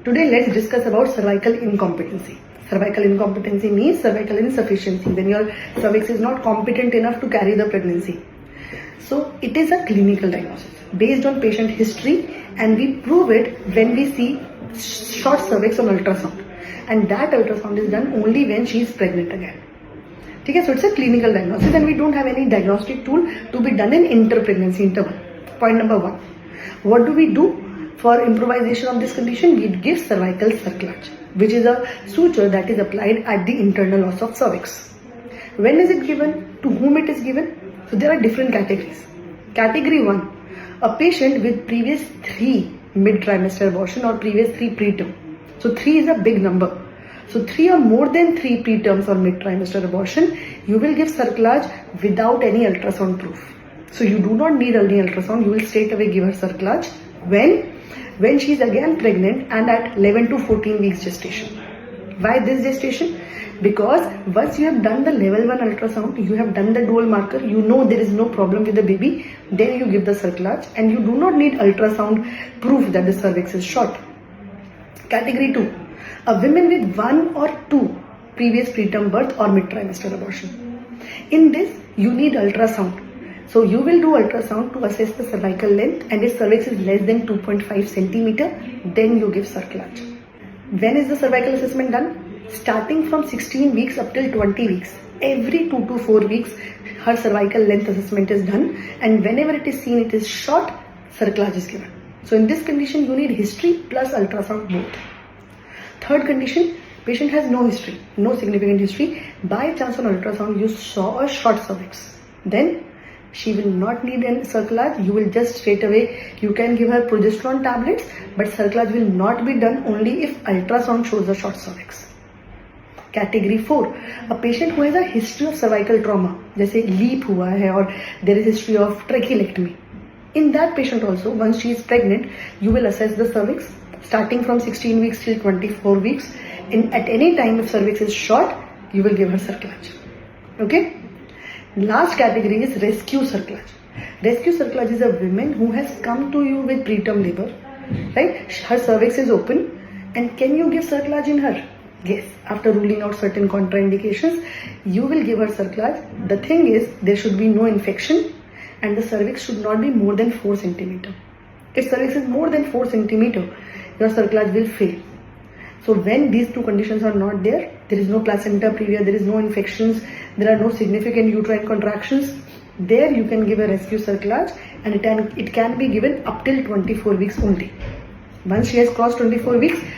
Today let's discuss about cervical incompetency. Cervical incompetency means cervical insufficiency, when your cervix is not competent enough to carry the pregnancy. So it is a clinical diagnosis based on patient history, and we prove it when we see short cervix on ultrasound, and that ultrasound is done only when she is pregnant again. Okay, so it's a clinical diagnosis and we don't have any diagnostic tool to be done in inter-pregnancy interval. Point number one. What do we do? For improvisation of this condition, we give cervical cerclage, which is a suture that is applied at the internal os of cervix. When is it given? To whom it is given? So there are different categories. Category 1, a patient with previous 3 mid-trimester abortion or previous 3 preterm. So 3 is a big number. So 3 or more than 3 preterms or mid-trimester abortion, you will give cerclage without any ultrasound proof. So you do not need any ultrasound, you will straight away give her cerclage when she is again pregnant and at 11 to 14 weeks gestation. Why this gestation? Because once you have done the level 1 ultrasound, you have done the dual marker, you know there is no problem with the baby, then you give the cerclage and you do not need ultrasound proof that the cervix is short. Category 2, a woman with 1 or 2 previous preterm birth or mid-trimester abortion. In this, you need ultrasound. So you will do ultrasound to assess the cervical length, and if cervix is less than 2.5 centimeter, then you give cerclage. When is the cervical assessment done? Starting from 16 weeks up till 20 weeks. Every 2 to 4 weeks, her cervical length assessment is done, and whenever it is seen it is short, cerclage is given. So in this condition, you need history plus ultrasound both. Third condition, patient has no history, no significant history. By chance on ultrasound, you saw a short cervix. Then she will not need any cerclage. You will just straight away, you can give her progesterone tablets, but cerclage will not be done only if ultrasound shows a short cervix. Category 4, a patient who has a history of cervical trauma, जैसे leap हुआ है or there is history of trachelectomy. In that patient also, once she is pregnant, you will assess the cervix starting from 16 weeks till 24 weeks. At any time, if cervix is short, you will give her cerclage. Okay? Last category is rescue cerclage. Rescue cerclage is a woman who has come to you with preterm labor, right? Her cervix is open, and can you give cerclage in her? Yes. After ruling out certain contraindications, you will give her cerclage. The thing is, there should be no infection, and the cervix should not be more than 4 centimeter. If cervix is more than 4 centimeter, your cerclage will fail. So when these two conditions are not there, there is no placenta previa, there is no infections, there are no significant uterine contractions, there you can give a rescue cerclage, and it can be given up till 24 weeks only. Once she has crossed 24 weeks,